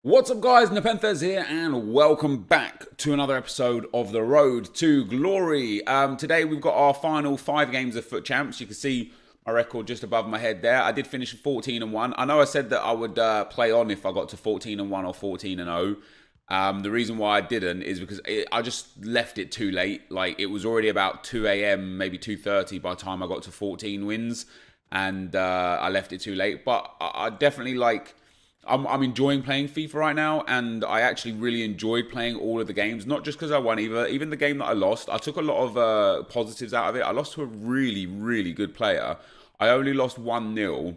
What's up, guys? Nepenthes here, and welcome back to another episode of The Road to Glory. Today we've got our final 5 games of Foot Champs. You can see my record just above my head there. I did finish 14-1. I know I said that I would play on if I got to 14-1 or 14-0. The reason why I didn't is because I just left it too late. Like, it was already about 2 a.m., maybe 2:30 by the time I got to 14 wins, and I left it too late. But I definitely like. I'm enjoying playing FIFA right now, and I actually really enjoyed playing all of the games. Not just because I won either. Even the game that I lost, I took a lot of positives out of it. I lost to a really, really good player. I only lost 1-0,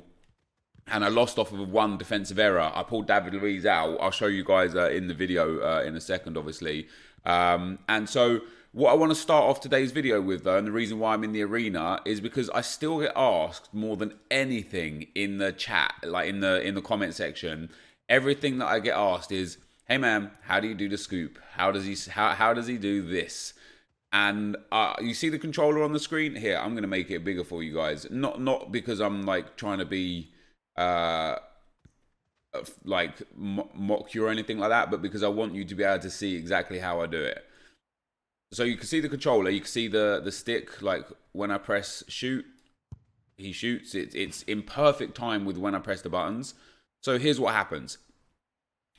and I lost off of one defensive error. I pulled David Luiz out. I'll show you guys in the video in a second, obviously. And so what I want to start off today's video with, though, and the reason why I'm in the arena, is because I still get asked more than anything in the chat, like in the comment section. Everything that I get asked is, "Hey man, how do you do the scoop? How does he do this?" And you see the controller on the screen here. I'm gonna make it bigger for you guys. Not because I'm like trying to be uh like mock you or anything like that, but because I want you to be able to see exactly how I do it. So you can see the controller, you can see the stick. Like when I press shoot, he shoots. It's in perfect time with when I press the buttons. So here's what happens.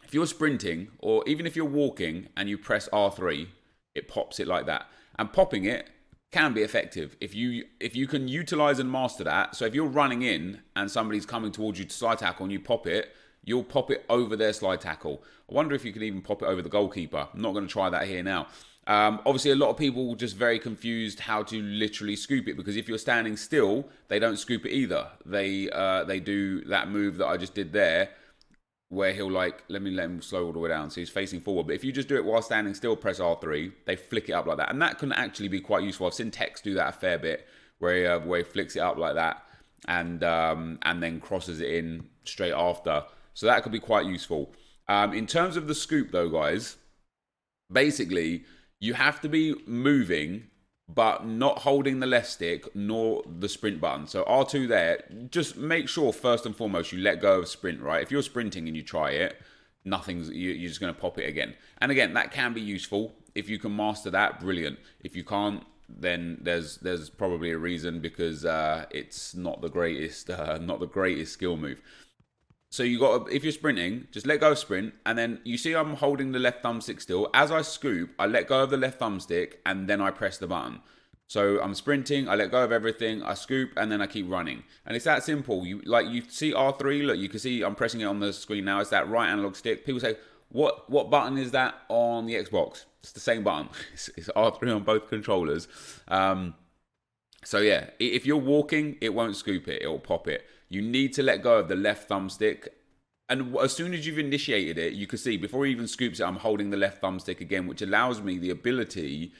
If you're sprinting, or even if you're walking and you press R3, it pops it like that. And popping it can be effective if you can utilize and master that. So if you're running in and somebody's coming towards you to slide tackle and you pop it, you'll pop it over their slide tackle. I wonder if you can even pop it over the goalkeeper. I'm not going to try that here now. Obviously, a lot of people just very confused how to literally scoop it, because if you're standing still, they don't scoop it either. They do that move that I just did there, where he'll like, let him slow all the way down, so he's facing forward. But if you just do it while standing still, press R3, they flick it up like that, and that can actually be quite useful. I've seen Tex do that a fair bit, where he flicks it up like that, and then crosses it in straight after. So that could be quite useful. In terms of the scoop, though, guys, basically you have to be moving but not holding the left stick nor the sprint button. So R2 there, just make sure first and foremost you let go of sprint, right? If you're sprinting and you try it, you're just going to pop it again. And again, that can be useful. If you can master that, brilliant. If you can't, then there's probably a reason, because it's not the greatest skill move. So you got to, if you're sprinting, just let go of sprint, and then you see I'm holding the left thumbstick still. As I scoop, I let go of the left thumbstick, and then I press the button. So I'm sprinting, I let go of everything, I scoop, and then I keep running. And it's that simple. You see R3, look, you can see I'm pressing it on the screen now. It's that right analog stick. People say, what button is that on the Xbox? It's the same button. It's R3 on both controllers. So yeah, if you're walking, it won't scoop it, it'll pop it. You need to let go of the left thumbstick. And as soon as you've initiated it, you can see before he even scoops it, I'm holding the left thumbstick again, which allows me the ability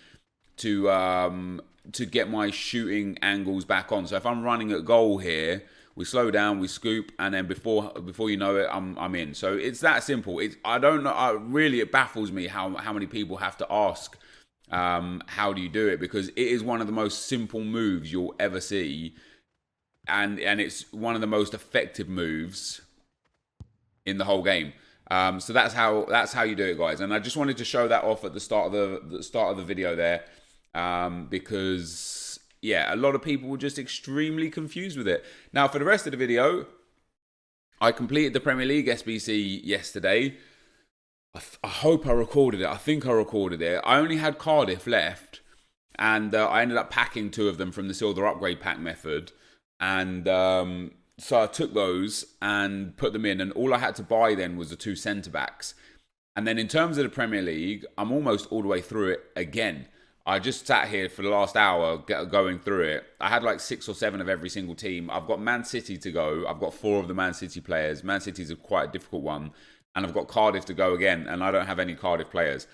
to get my shooting angles back on. So if I'm running at goal here, we slow down, we scoop, and then before you know it, I'm in. So it's that simple. I don't know. Really, it baffles me how many people have to ask, how do you do it? Because it is one of the most simple moves you'll ever see. And it's one of the most effective moves in the whole game. So that's how you do it, guys. And I just wanted to show that off at the start of the video there, because yeah, a lot of people were just extremely confused with it. Now, for the rest of the video, I completed the Premier League SBC yesterday. I hope I recorded it. I think I recorded it. I only had Cardiff left, and I ended up packing 2 of them from the Silver Upgrade Pack method. And so I took those and put them in, and all I had to buy then was the 2 centre-backs. And then in terms of the Premier League, I'm almost all the way through it again. I just sat here for the last hour going through it. I had like 6 or 7 of every single team. I've got Man City to go. I've got 4 of the Man City players. Man City's quite a difficult one. And I've got Cardiff to go again, and I don't have any Cardiff players.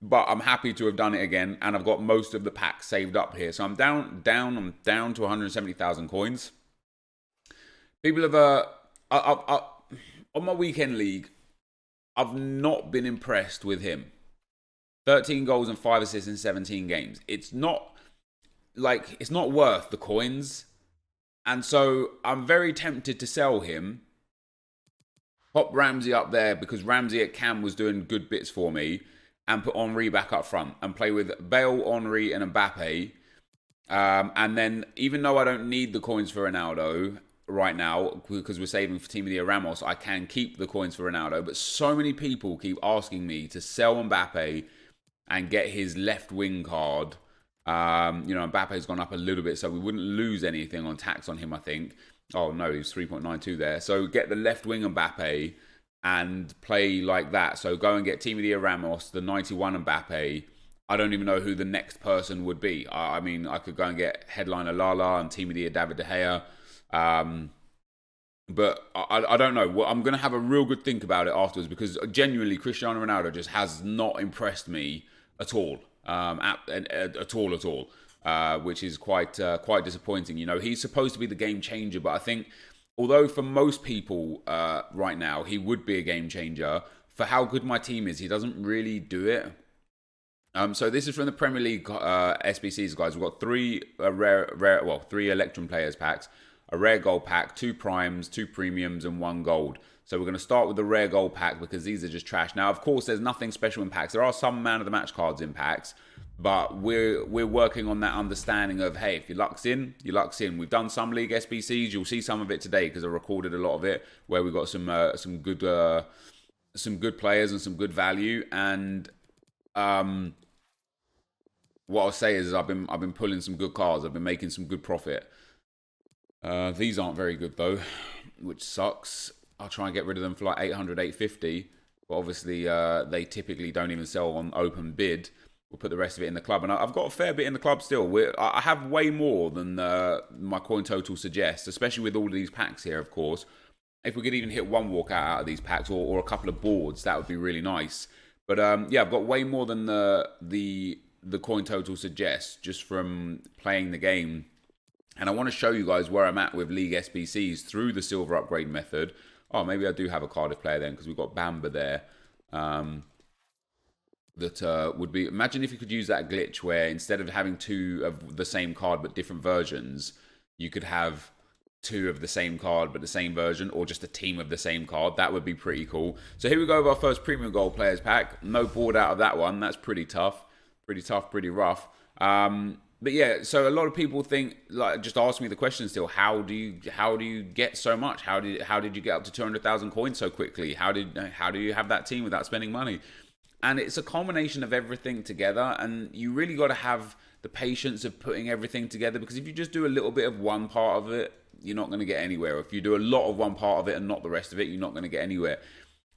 But I'm happy to have done it again, and I've got most of the packs saved up here. So I'm down to 170,000 coins. People have on my weekend league, I've not been impressed with him. 13 goals and 5 assists in 17 games. It's not worth the coins. And so I'm very tempted to sell him, Pop Ramsey up there because Ramsey at Cam was doing good bits for me, and put Henry back up front and play with Bale, Henry, and Mbappe. And then, even though I don't need the coins for Ronaldo right now because we're saving for Team of the Year Ramos, I can keep the coins for Ronaldo. But so many people keep asking me to sell Mbappe and get his left wing card. Mbappe's gone up a little bit, so we wouldn't lose anything on tax on him, I think. Oh, no, he's 3.92 there. So get the left wing Mbappe and play like that. So go and get Team of the Year Ramos, the 91 Mbappe. I don't even know who the next person would be. I mean, I could go and get headliner Lala and Team of the Year David De Gea. But I don't know. Well, I'm going to have a real good think about it afterwards because genuinely Cristiano Ronaldo just has not impressed me at all. At all. Which is quite disappointing. You know, he's supposed to be the game changer, but I think although for most people right now he would be a game changer, for how good my team is, he doesn't really do it. So this is from the Premier League SBCs, guys. We've got three Electrum Players packs, a rare gold pack, 2 primes, 2 premiums, and 1 gold. So we're going to start with the rare gold pack because these are just trash. Now, of course, there's nothing special in packs. There are some man of the match cards in packs, but we're working on that understanding of, hey, if your luck's in, your luck's in. We've done some league SBCs. You'll see some of it today because I recorded a lot of it where we got some good players and some good value. And what I'll say is I've been pulling some good cards. I've been making some good profit. These aren't very good though, which sucks. I'll try and get rid of them for like 800, 850. But obviously, they typically don't even sell on open bid. We'll put the rest of it in the club. And I've got a fair bit in the club still. I have way more than my coin total suggests, especially with all of these packs here, of course. If we could even hit 1 walkout out of these packs or a couple of boards, that would be really nice. But yeah, I've got way more than the coin total suggests just from playing the game. And I want to show you guys where I'm at with League SBCs through the silver upgrade method. Oh, maybe I do have a Cardiff player then because we've got Bamba there. That would be... Imagine if you could use that glitch where instead of having 2 of the same card but different versions, you could have 2 of the same card but the same version, or just a team of the same card. That would be pretty cool. So here we go with our first Premium Gold Players pack. No board out of that one. That's pretty tough. Pretty rough. But yeah, so a lot of people think, like, just ask me the question still, how do you get so much? How did you get up to 200,000 coins so quickly? How do you have that team without spending money? And it's a combination of everything together, and you really got to have the patience of putting everything together, because if you just do a little bit of one part of it, you're not going to get anywhere. If you do a lot of one part of it and not the rest of it, you're not going to get anywhere.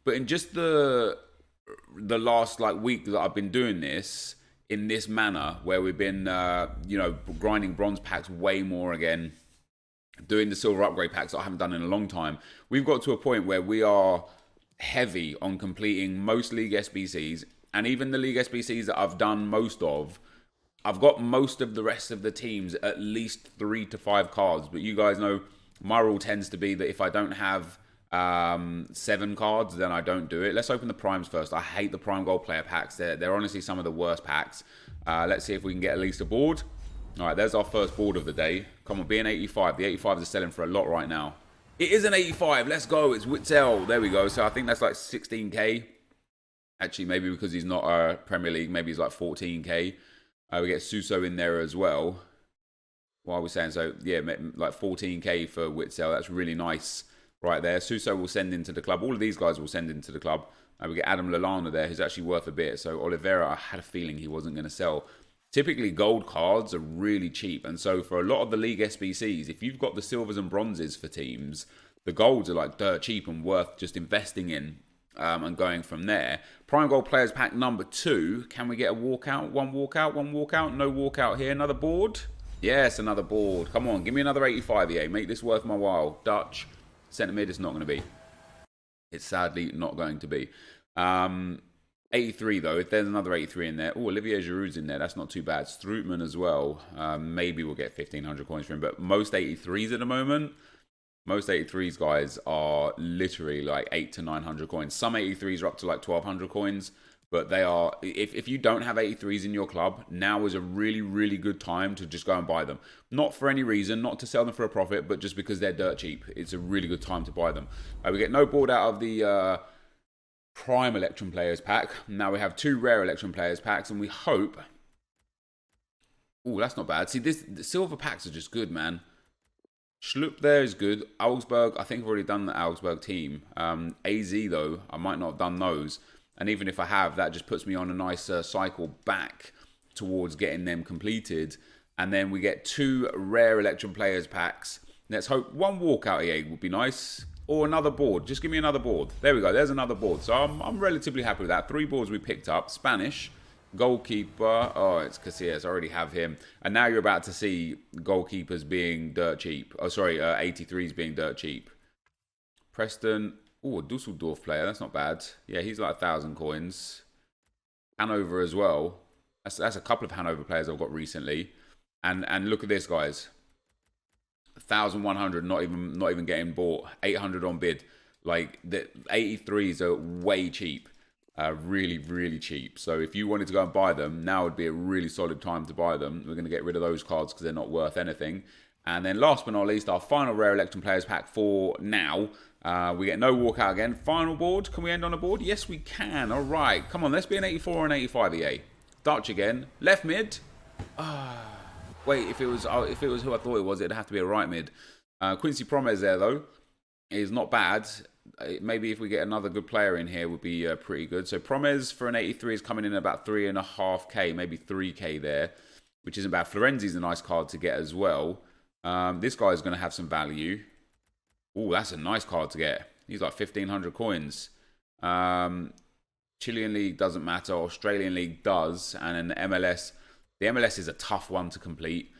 But in just the last week that I've been doing this in this manner, where we've been grinding bronze packs way more again, doing the silver upgrade packs that I haven't done in a long time, we've got to a point where we are heavy on completing most League SBCs, and even the League SBCs that I've done most of, I've got most of the rest of the teams at least 3 to 5 cards. But you guys know my rule tends to be that if I don't have 7 cards, then I don't do it. Let's open the primes first. I hate the prime gold player packs. They're honestly some of the worst packs. Let's see if we can get at least a board. All right, there's our first board of the day. Come on, be an 85. The 85s are selling for a lot right now. It is an 85. Let's go. It's Witzel. There we go. So I think that's like 16k. Actually, maybe because he's not a Premier League, maybe he's like 14k. We get Suso in there as well. What are we saying? So yeah, like 14k for Witzel. That's really nice right there. Suso will send into the club. All of these guys will send into the club. We get Adam Lallana there, who's actually worth a bit. So Oliveira, I had a feeling he wasn't going to sell. Typically, gold cards are really cheap. And so for a lot of the League SBCs, if you've got the silvers and bronzes for teams, the golds are like dirt cheap and worth just investing in and going from there. Prime Gold Players Pack number 2. Can we get a walkout? One walkout? No walkout here. Another board? Yes, another board. Come on, give me another 85 EA. Make this worth my while. Dutch. Centre mid, it's not going to be. It's sadly not going to be. 83 though, if there's another 83 in there. Oh, Olivier Giroud's in there. That's not too bad. Strootman as well. Maybe we'll get 1,500 coins for him. But most 83s at the moment, most 83s, guys, are literally like 800 to 900 coins. Some 83s are up to like 1,200 coins. But they are, if you don't have 83s in your club, now is a really, really good time to just go and buy them. Not for any reason, not to sell them for a profit, but just because they're dirt cheap. It's a really good time to buy them. We get no board out of the Prime Electrum Players pack. Now we have 2 Rare Electrum Players packs, and we hope... Oh, that's not bad. See, the silver packs are just good, man. Schlupp there is good. Augsburg, I think I've already done the Augsburg team. AZ, though, I might not have done those. And even if I have, that just puts me on a nice cycle back towards getting them completed. And then we get 2 Rare Electrum Players packs. Let's hope 1 walkout EA would be nice. Or another board. Just give me another board. There we go. There's another board. So I'm relatively happy with that. 3 boards we picked up. Spanish. Goalkeeper. Oh, it's Casillas. I already have him. And now you're about to see goalkeepers being dirt cheap. Oh, sorry. 83s being dirt cheap. Preston. Oh, a Dusseldorf player. That's not bad. Yeah, he's like 1,000 coins. Hanover as well. That's a couple of Hanover players I've got recently. And look at this, guys. 1,100 not even getting bought. 800 on bid. Like the 83s are way cheap. Really, really cheap. So if you wanted to go and buy them, now would be a really solid time to buy them. We're going to get rid of those cards because they're not worth anything. And then last but not least, our final Rare Electrum Players pack for now. We get no walkout again. Final board. Can we end on a board? Yes, we can. All right. Come on, let's be an 84 or an 85 EA. Dutch again. Left mid. Wait, if it was who I thought it was, it'd have to be a right mid. Quincy Promes there, though, is not bad. Maybe if we get another good player in here, would be pretty good. So Promes for an 83 is coming in at about 3.5k, maybe 3k there, which isn't bad. Florenzi's a nice card to get as well. This guy is going to have some value. Oh, that's a nice card to get. He's like 1,500 coins. Chilean League doesn't matter. Australian League does. And then the MLS. The MLS is a tough one to complete.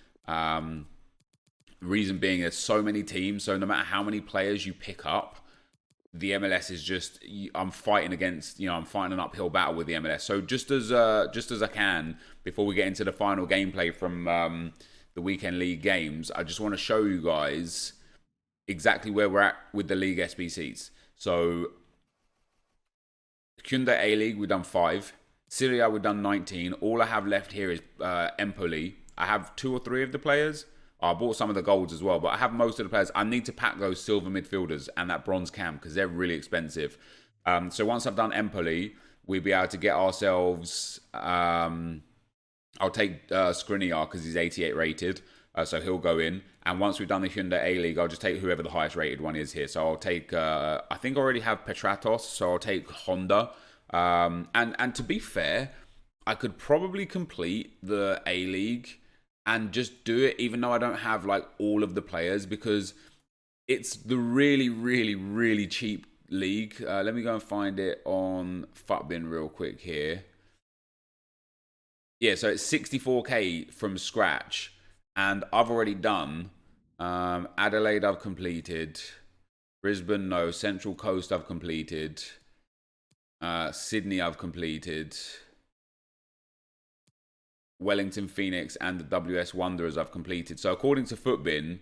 Reason being, there's so many teams. So no matter how many players you pick up, the MLS is just... I'm fighting against... I'm fighting an uphill battle with the MLS. So just as I can, before we get into the final gameplay from the weekend league games, I just want to show you guys exactly where we're at with the league SBCs. So Hyundai A-League, we've done 5. Syria, we've done 19. All I have left here is Empoli. I have 2 or 3 of the players. I bought some of the golds as well, but I have most of the players. I need to pack those silver midfielders and that bronze cam because they're really expensive. So once I've done Empoli, we'll be able to get ourselves... I'll take Skriniar because he's 88 rated, so he'll go in. And once we've done the Hyundai A-League, I'll just take whoever the highest rated one is here. So I'll take... I think I already have Petratos, so I'll take Honda. And to be fair, I could probably complete the A-League and just do it even though I don't have like all of the players because it's the really, really, really cheap league. Let me go and find it on Futbin real quick here. Yeah, so it's 64k from scratch and I've already done Adelaide I've completed, Brisbane no, Central Coast I've completed, Sydney I've completed, Wellington Phoenix and the WS Wanderers I've completed. So according to Futbin,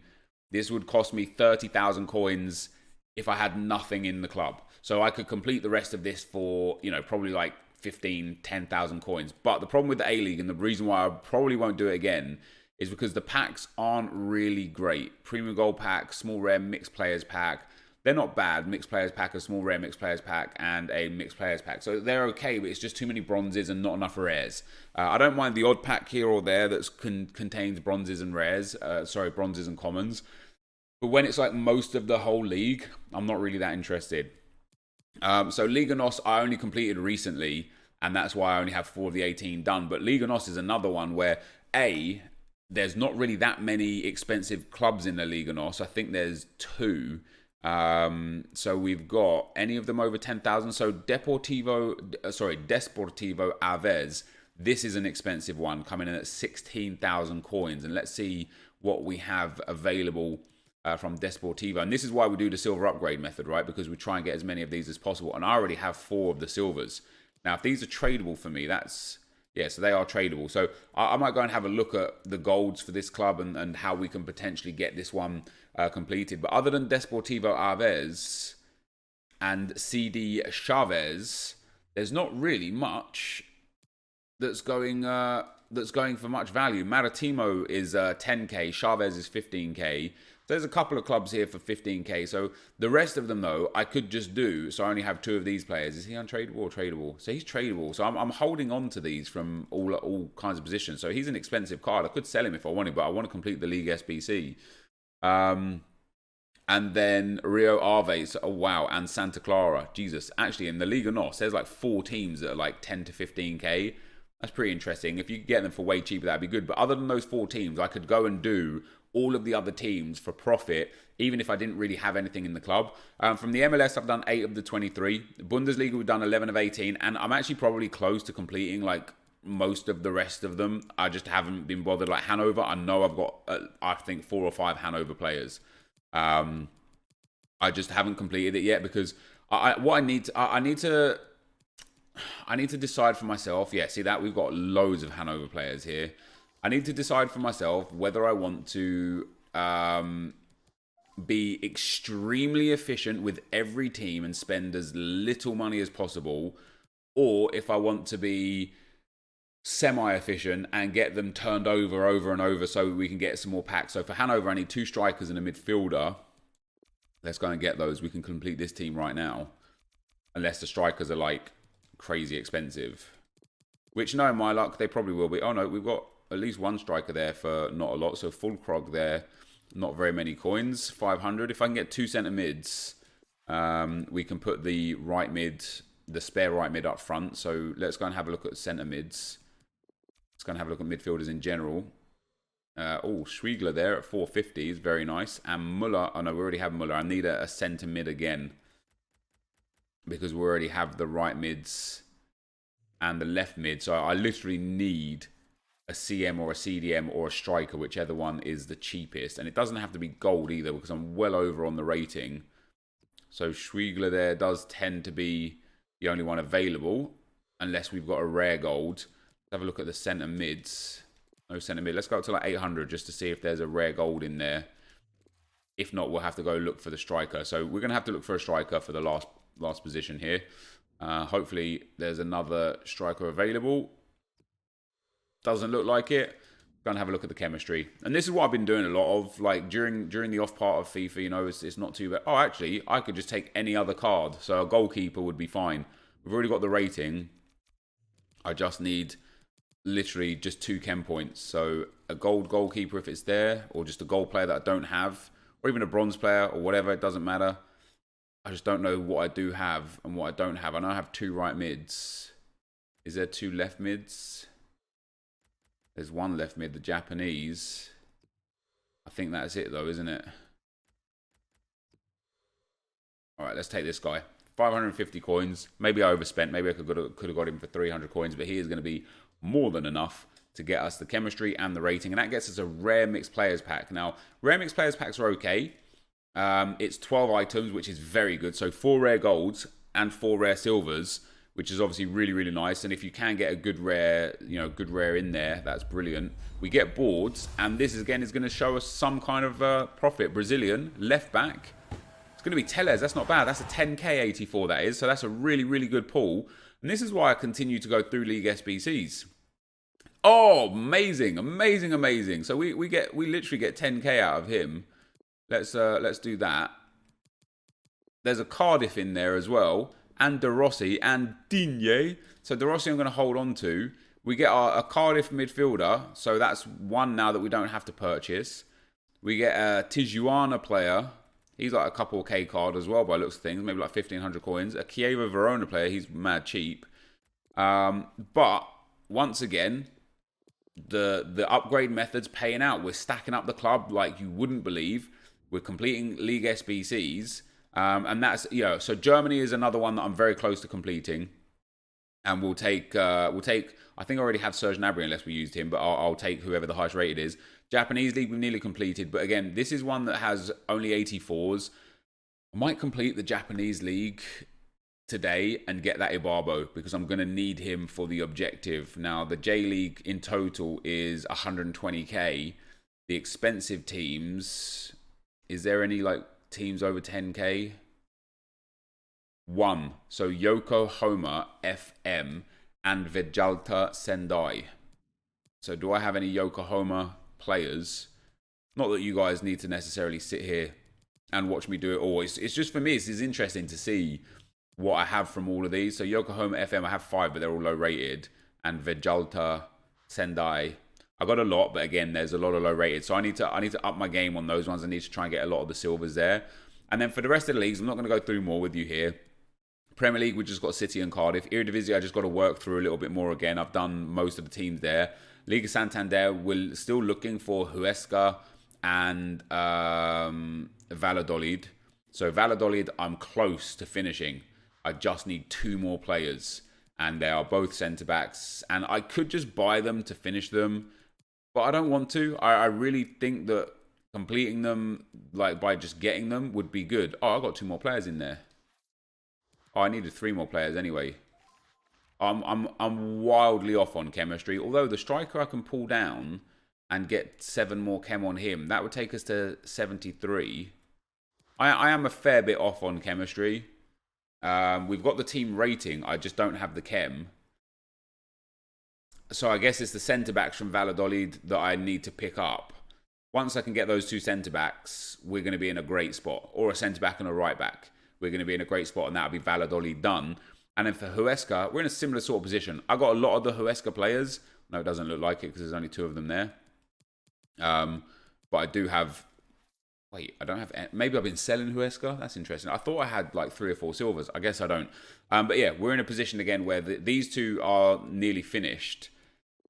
this would cost me 30,000 coins if I had nothing in the club. So I could complete the rest of this for, probably like 10,000 coins. But the problem with the A-League and the reason why I probably won't do it again is because the packs aren't really great. Premium Gold pack, Small Rare Mixed Players pack. They're not bad. Mixed Players pack, a Small Rare Mixed Players pack, and a Mixed Players pack. So they're okay, but it's just too many bronzes and not enough rares. I don't mind the odd pack here or there that contains bronzes and rares. Bronzes and commons. But when it's like most of the whole league, I'm not really that interested. So Liga NOS I only completed recently, and that's why I only have 4 of the 18 done. But Liga NOS is another one where, there's not really that many expensive clubs in the Liga NOS. I think there's 2. So we've got any of them over 10,000. So Desportivo Aves. This is an expensive one coming in at 16,000 coins. And let's see what we have available from Desportivo. And this is why we do the silver upgrade method, right? Because we try and get as many of these as possible. And I already have 4 of the silvers. Now, if these are tradable for me, so they are tradable. So I might go and have a look at the golds for this club and how we can potentially get this one completed. But other than Desportivo Aves and CD Chavez, there's not really much that's going for much value. Maritimo is 10k, Chavez is 15k. There's a couple of clubs here for 15k. So the rest of them, though, I could just do. So I only have 2 of these players. Is he untradeable or tradable? So he's tradable. So I'm holding on to these from all kinds of positions. So he's an expensive card. I could sell him if I wanted, but I want to complete the League SBC. And then Rio Ave, oh wow, and Santa Clara. Jesus, actually in the Liga NOS, there's like 4 teams that are like 10 to 15k. That's pretty interesting. If you could get them for way cheaper, that'd be good. But other than those 4 teams, I could go and do all of the other teams for profit, even if I didn't really have anything in the club. From the MLS, I've done 8 of the 23. Bundesliga, we've done 11 of 18. And I'm actually probably close to completing like most of the rest of them. I just haven't been bothered. Like Hanover, I know I've got, I think, 4 or 5 Hanover players. I just haven't completed it yet because I need to decide for myself. Yeah, see that we've got loads of Hanover players here. I need to decide for myself whether I want to be extremely efficient with every team and spend as little money as possible, or if I want to be semi-efficient and get them turned over and over so we can get some more packs. So for Hanover, I need 2 strikers and a midfielder. Let's go and get those. We can complete this team right now. Unless the strikers are like crazy expensive. Which, no, my luck, they probably will be. Oh no, we've got at least 1 striker there for not a lot. So full Krog there, not very many coins. 500. If I can get 2 centre mids, we can put the right mid, the spare right mid up front. So let's go and have a look at centre mids. Let's go and have a look at midfielders in general. Schwiegler there at 450 is very nice. And Muller, oh no, we already have Muller. I need a centre mid again. Because we already have the right mids and the left mid. So I literally need a CM or a CDM or a striker, whichever one is the cheapest. And it doesn't have to be gold either because I'm well over on the rating. So Schwiegler there does tend to be the only one available. Unless we've got a rare gold. Let's have a look at the centre mids. No centre mid. Let's go up to like 800 just to see if there's a rare gold in there. If not, we'll have to go look for the striker. So we're going to have to look for a striker for the last position here. Hopefully there's another striker available. Doesn't look like it. Go and have a look at the chemistry. And this is what I've been doing a lot of. Like during the off part of FIFA, you know, it's not too bad. Oh, actually, I could just take any other card. So a goalkeeper would be fine. We've already got the rating. I just need literally just 2 chem points. So a gold goalkeeper if it's there, or just a gold player that I don't have, or even a bronze player or whatever, it doesn't matter. I just don't know what I do have and what I don't have. I know I have 2 right mids. Is there 2 left mids? There's 1 left mid, the Japanese. I think that's it though, isn't it? Alright, let's take this guy. 550 coins. Maybe I overspent. Maybe I could have got him for 300 coins, but he is going to be more than enough to get us the chemistry and the rating. And that gets us a rare mixed players pack. Now, rare mixed players packs are okay. It's 12 items, which is very good. So 4 rare golds and 4 rare silvers, which is obviously really, really nice. And if you can get a good rare, good rare in there, that's brilliant. We get boards, and this again is going to show us some kind of profit. Brazilian left back. It's going to be Tellez. That's not bad. That's a 10k 84. That is. So that's a really, really good pull. And this is why I continue to go through League SBCs. Oh, amazing, amazing, amazing. So we literally get 10k out of him. Let's do that. There's a Cardiff in there as well, and De Rossi and Digne. So De Rossi I'm going to hold on to. We get a Cardiff midfielder, so that's 1 now that we don't have to purchase. We get a Tijuana player. He's like a couple K card as well by looks of things, maybe like 1,500 coins. A Chievo Verona player, he's mad cheap. But once again, the upgrade method's paying out. We're stacking up the club like you wouldn't believe. We're completing League SBCs. And that's, so Germany is another one that I'm very close to completing. And we'll take, I think I already have Serge Gnabry unless we used him, but I'll take whoever the highest rated is. Japanese League we've nearly completed, but again, this is one that has only 84s. I might complete the Japanese League today and get that Ibarbo because I'm going to need him for the objective. Now, the J League in total is 120k. The expensive teams, is there any like teams over 10k? 1. So Yokohama FM and Vejalta Sendai. So do I have any Yokohama players? Not that you guys need to necessarily sit here and watch me do it all. It's just for me, it's interesting to see what I have from all of these. So Yokohama FM, I have 5, but they're all low rated. And Vejalta Sendai, I got a lot, but again, there's a lot of low rated. So I need to up my game on those ones. I need to try and get a lot of the silvers there. And then for the rest of the leagues, I'm not going to go through more with you here. Premier League, we just got City and Cardiff. Eredivisie, I just got to work through a little bit more again. I've done most of the teams there. Liga Santander, we're still looking for Huesca and Valladolid. So Valladolid, I'm close to finishing. I just need 2 more players. And they are both centre-backs. And I could just buy them to finish them. But I don't want to. I really think that completing them, like by just getting them, would be good. Oh, I got 2 more players in there. Oh, I needed 3 more players anyway. I'm wildly off on chemistry. Although the striker I can pull down and get 7 more chem on him, that would take us to 73. I am a fair bit off on chemistry. We've got the team rating. I just don't have the chem. So I guess it's the centre-backs from Valladolid that I need to pick up. Once I can get those 2 centre-backs, we're going to be in a great spot. Or a centre-back and a right-back. We're going to be in a great spot, and that'll be Valladolid done. And then for Huesca, we're in a similar sort of position. I got a lot of the Huesca players. No, it doesn't look like it because there's only 2 of them there. But I do have... Wait, I don't have... Maybe I've been selling Huesca? That's interesting. I thought I had like 3 or 4 silvers. I guess I don't. But yeah, we're in a position again where these 2 are nearly finished.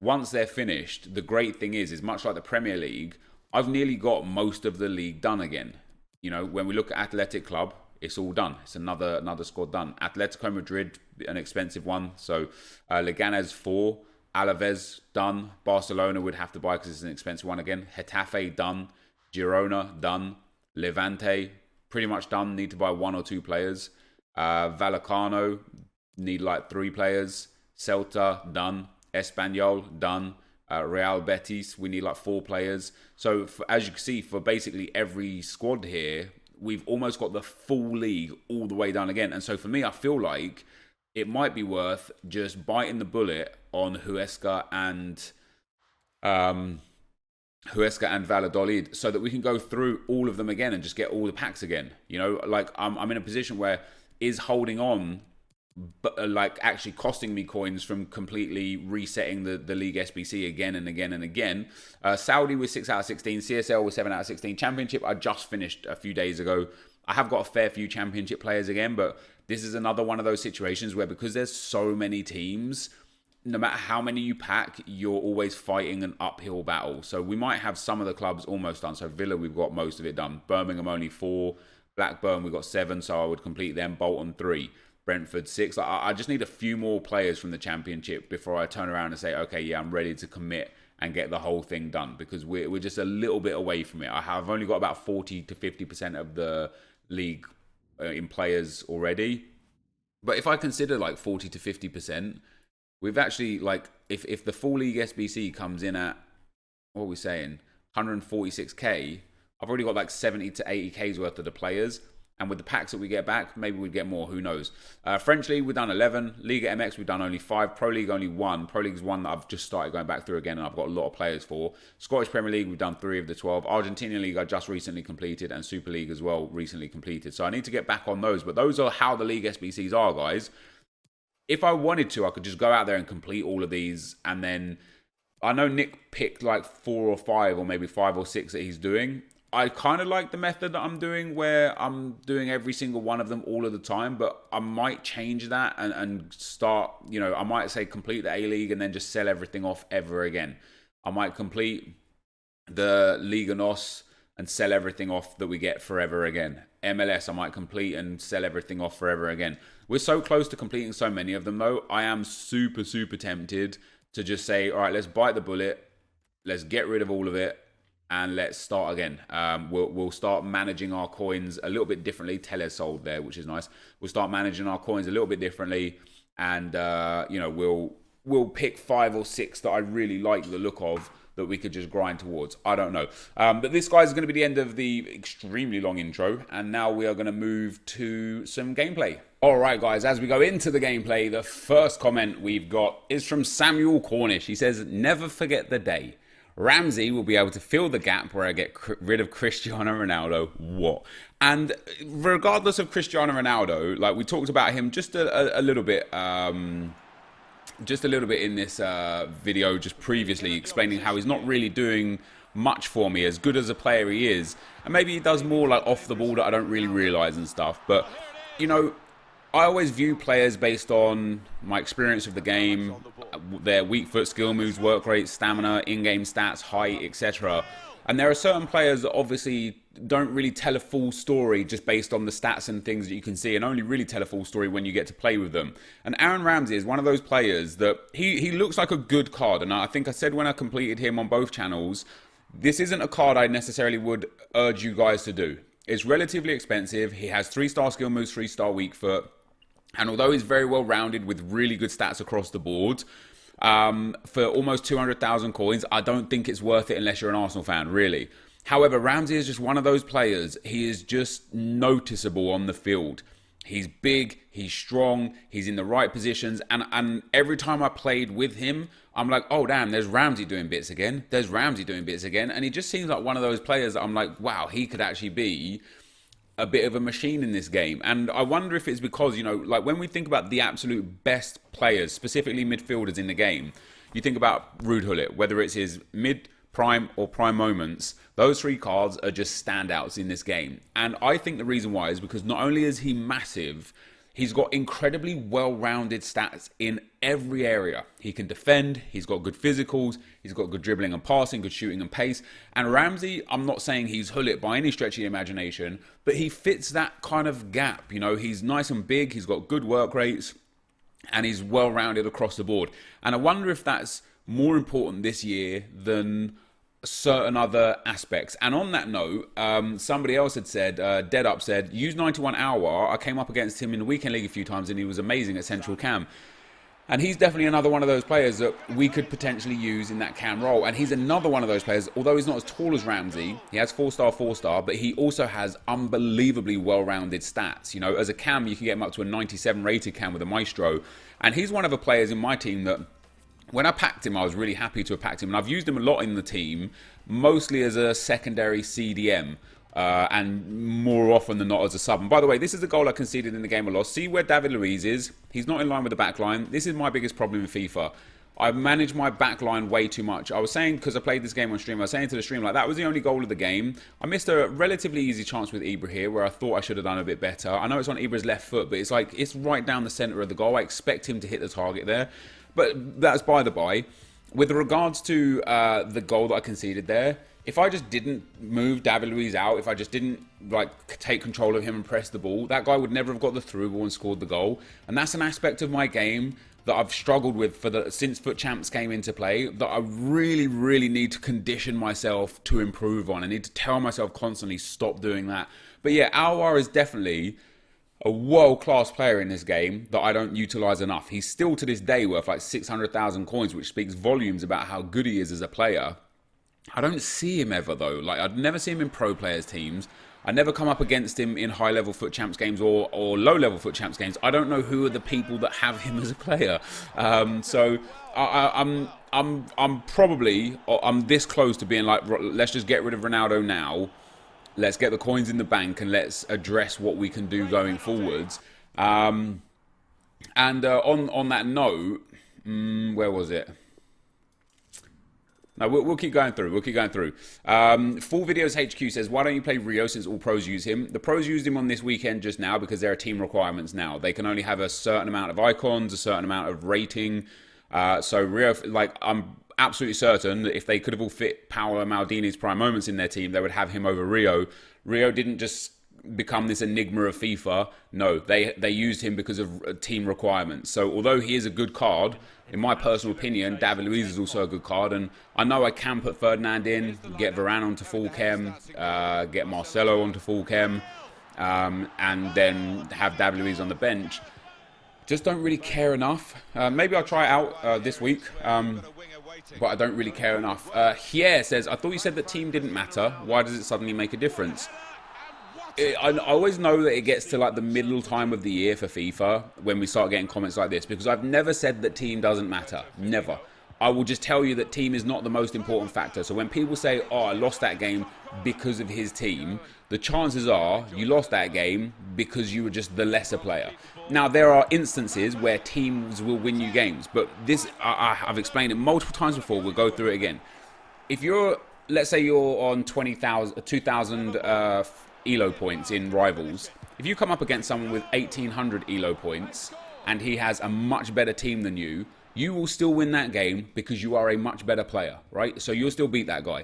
Once they're finished, the great thing is much like the Premier League, I've nearly got most of the league done again. You know, when we look at Athletic Club, it's all done. It's another squad done. Atletico Madrid, an expensive one. So Leganés 4. Alaves done. Barcelona would have to buy because it's an expensive one again. Getafe done. Girona done. Levante pretty much done. Need to buy 1 or 2 players. Vallecano need like 3 players. Celta done. Espanyol done. Real Betis, we need like 4 players. So as you can see, for basically every squad here, we've almost got the full league all the way done again. And so for me, I feel like it might be worth just biting the bullet on Huesca and Valladolid so that we can go through all of them again and just get all the packs again. You know, like I'm in a position where is holding on but like actually costing me coins from completely resetting the League SBC again and again and again. Saudi was 6 out of 16, CSL was 7 out of 16. Championship I just finished a few days ago. I have got a fair few Championship players again, but this is another one of those situations where because there's so many teams, no matter how many you pack, you're always fighting an uphill battle. So we might have some of the clubs almost done. So Villa, we've got most of it done. Birmingham only 4. Blackburn, we've got 7, so I would complete them. Bolton 3. Brentford 6. I just need a few more players from the Championship before I turn around and say, okay, yeah, I'm ready to commit and get the whole thing done, because we're just a little bit away from it. I've only got about 40 to 50% of the league in players already. But if I consider like 40 to 50%, we've actually, like, if the full league SBC comes in at, what are we saying, 146k, I've already got like 70 to 80k's worth of the players. And with the packs that we get back, maybe we'd get more. Who knows? French League, we've done 11. Liga MX, we've done only 5. Pro League, only 1. Pro League's one that I've just started going back through again, and I've got a lot of players for. Scottish Premier League, we've done 3 of the 12. Argentinian League, I just recently completed, and Super League as well, recently completed. So I need to get back on those. But those are how the League SBCs are, guys. If I wanted to, I could just go out there and complete all of these, and then I know Nick picked like 4 or 5, or maybe 5 or 6 that he's doing. I kind of like the method that I'm doing, where I'm doing every single one of them all of the time, but I might change that and start, you know, I might say complete the A-League and then just sell everything off ever again. I might complete the Liga NOS and sell everything off that we get forever again. MLS, I might complete and sell everything off forever again. We're so close to completing so many of them, though. I am super, super tempted to just say, all right, let's bite the bullet. Let's get rid of all of it. And let's start again. We'll start managing our coins a little bit differently. Tele sold there, which is nice. We'll start managing our coins a little bit differently, and you know, we'll pick 5 or 6 that I really like the look of that we could just grind towards. I don't know. But this, guys, is going to be the end of the extremely long intro. And now we are going to move to some gameplay. All right, guys, as we go into the gameplay, the first comment we've got is from Samuel Cornish. He says, never forget the day Ramsey will be able to fill the gap where I get rid of Cristiano Ronaldo. What? And regardless of Cristiano Ronaldo, like we talked about him just a little bit, in this video just previously, explaining how he's not really doing much for me, as good as a player he is, and maybe he does more like off the ball that I don't really realise and stuff. But you know, I always view players based on my experience of the game, their weak foot, skill moves, work rate, stamina, in-game stats, height, etc. And there are certain players that obviously don't really tell a full story just based on the stats and things that you can see, and only really tell a full story when you get to play with them. And Aaron Ramsey is one of those players that he looks like a good card. And I think I said when I completed him on both channels, this isn't a card I necessarily would urge you guys to do. It's relatively expensive. He has 3-star skill moves, 3-star weak foot. And although he's very well rounded with really good stats across the board, for almost 200,000 coins, I don't think it's worth it unless you're an Arsenal fan, really. However, Ramsey is just one of those players. He is just noticeable on the field. He's big, he's strong, he's in the right positions. And every time I played with him, I'm like, oh, damn, there's Ramsey doing bits again. There's Ramsey doing bits again. And he just seems like one of those players that I'm like, wow, he could actually be a bit of a machine in this game. And I wonder if it's because, you know, like when we think about the absolute best players, specifically midfielders in the game, you think about Ruud Gullit, whether it's his mid, prime or prime moments, those 3 cards are just standouts in this game. And I think the reason why is because not only is he massive, he's got incredibly well-rounded stats in every area. He can defend, he's got good physicals, he's got good dribbling and passing, good shooting and pace. And Ramsey, I'm not saying he's Gullit by any stretch of the imagination, but he fits that kind of gap. You know, he's nice and big, he's got good work rates, and he's well-rounded across the board. And I wonder if that's more important this year than certain other aspects. And on that note, somebody else had said, Dead Up said, use 91 Hour. I came up against him in the weekend league a few times and he was amazing at central cam. And he's definitely another one of those players that we could potentially use in that cam role. And he's another one of those players, although he's not as tall as Ramsey, he has 4-star, 4-star, but he also has unbelievably well-rounded stats. You know, as a cam, you can get him up to a 97 rated cam with a Maestro. And he's one of the players in my team that, when I packed him, I was really happy to have packed him. And I've used him a lot in the team, mostly as a secondary CDM. And more often than not as a sub. And by the way, this is the goal I conceded in the game I lost. See where David Luiz is? He's not in line with the back line. This is my biggest problem in FIFA. I've managed my back line way too much. I was saying, because I played this game on stream, I was saying to the stream, like, that was the only goal of the game. I missed a relatively easy chance with Ibra here, where I thought I should have done a bit better. I know it's on Ibra's left foot, but it's like, it's right down the centre of the goal. I expect him to hit the target there. But that's by the by. With regards to the goal that I conceded there, if I just didn't move David Luiz out, if I just didn't like take control of him and press the ball, that guy would never have got the through ball and scored the goal. And that's an aspect of my game that I've struggled with since FUT Champs came into play, that I really, really need to condition myself to improve on. I need to tell myself constantly, stop doing that. But yeah, Aouar is definitely a world-class player in this game that I don't utilise enough. He's still to this day worth like 600,000 coins, which speaks volumes about how good he is as a player. I don't see him ever though. Like, I'd never see him in pro players teams. I never come up against him in high-level FUT Champs games or low-level FUT Champs games. I don't know who are the people that have him as a player. So I'm probably this close to being like, let's just get rid of Ronaldo now. Let's get the coins in the bank and let's address what we can do going forwards. On that note, where was it? No, we'll keep going through. We'll keep going through. Full Videos HQ says, why don't you play Rio since all pros use him? The pros used him on this weekend just now because there are team requirements now. They can only have a certain amount of icons, a certain amount of rating. So Rio, like, I'm absolutely certain that if they could have all fit Paolo Maldini's prime moments in their team, they would have him over Rio. Rio didn't just become this enigma of FIFA. No, they used him because of team requirements. So although he is a good card, in my personal opinion, David Luiz is also a good card. And I know I can put Ferdinand in, get Varane onto full chem, get Marcelo onto full chem, and then have David Luiz on the bench. Just don't really care enough. Maybe I'll try it out this week. but I don't really care enough. Here says, I thought you said that team didn't matter. Why does it suddenly make a difference? I always know that it gets to like the middle time of the year for FIFA when we start getting comments like this, because I've never said that team doesn't matter. Never. I will just tell you that team is not the most important factor. So when people say, oh, I lost that game because of his team, the chances are you lost that game because you were just the lesser player. Now, there are instances where teams will win you games, but this, I've explained it multiple times before. We'll go through it again. If you're, let's say you're on 2,000 ELO points in Rivals, if you come up against someone with 1,800 ELO points and he has a much better team than you, you will still win that game because you are a much better player, right? So you'll still beat that guy.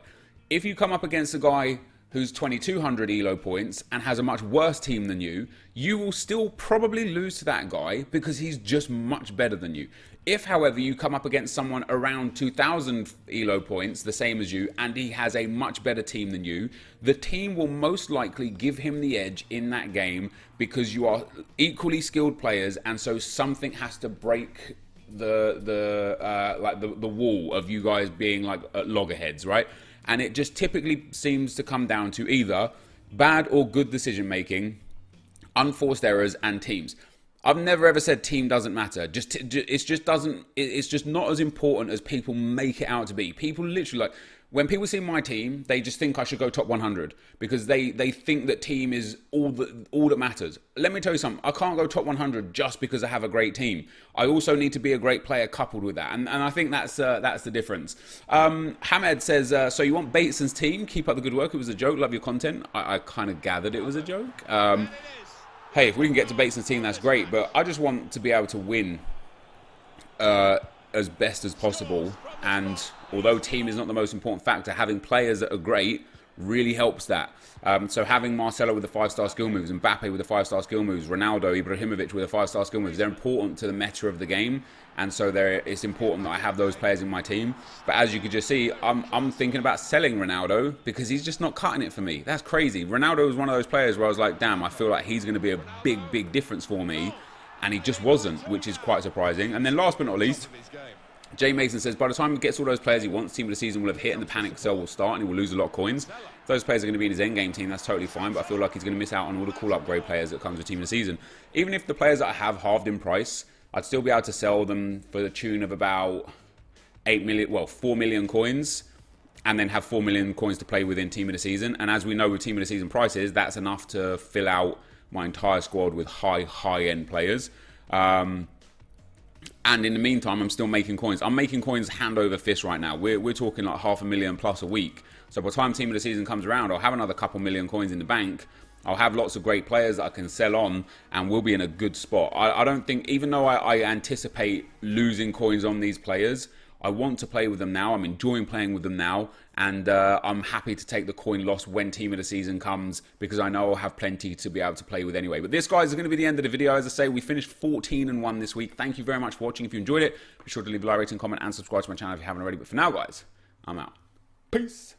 If you come up against a guy who's 2,200 ELO points and has a much worse team than you, you will still probably lose to that guy because he's just much better than you. If, however, you come up against someone around 2,000 ELO points, the same as you, and he has a much better team than you, the team will most likely give him the edge in that game because you are equally skilled players, and so something has to break the wall of you guys being like loggerheads, right? And it just typically seems to come down to either bad or good decision making, unforced errors, and teams. I've never ever said team doesn't matter. It's just not as important as people make it out to be. People literally, like, when people see my team, they just think I should go top 100 because they think that team is all that matters. Let me tell you something. I can't go top 100 just because I have a great team. I also need to be a great player coupled with that, and I think that's the difference. Hamed says, so you want Bateson's team? Keep up the good work. It was a joke. Love your content. I kind of gathered it was a joke. Hey, if we can get to Bateson's team, that's great. But I just want to be able to win as best as possible. And although team is not the most important factor, having players that are great really helps that. So having Marcelo with the 5-star skill moves, Mbappe with the 5-star skill moves, Ronaldo, Ibrahimovic with the 5-star skill moves, they're important to the meta of the game. And so it's important that I have those players in my team. But as you could just see, I'm thinking about selling Ronaldo because he's just not cutting it for me. That's crazy. Ronaldo was one of those players where I was like, damn, I feel like he's going to be a big difference for me. And he just wasn't, which is quite surprising. And then last but not least, Jay Mason says, by the time he gets all those players he wants, team of the season will have hit and the panic sell will start and he will lose a lot of coins. If those players are going to be in his endgame team, that's totally fine, but I feel like he's going to miss out on all the cool upgrade players that comes with team of the season. Even if the players that I have halved in price, I'd still be able to sell them for the tune of about 4 million coins, and then have 4 million coins to play within team of the season. And as we know with team of the season prices, that's enough to fill out my entire squad with high-end players. And in the meantime, I'm still making coins. I'm making coins hand over fist right now. We're talking like 500,000 plus a week. So by the time team of the season comes around, I'll have another couple million coins in the bank. I'll have lots of great players that I can sell on, and we'll be in a good spot. I don't think, even though I anticipate losing coins on these players, I want to play with them now. I'm enjoying playing with them now, and I'm happy to take the coin loss when team of the season comes because I know I'll have plenty to be able to play with anyway. But this, guys, is going to be the end of the video. As I say, we finished 14-1 this week. Thank you very much for watching. If you enjoyed it, be sure to leave a like, rating, comment, and subscribe to my channel if you haven't already. But for now, guys, I'm out. Peace.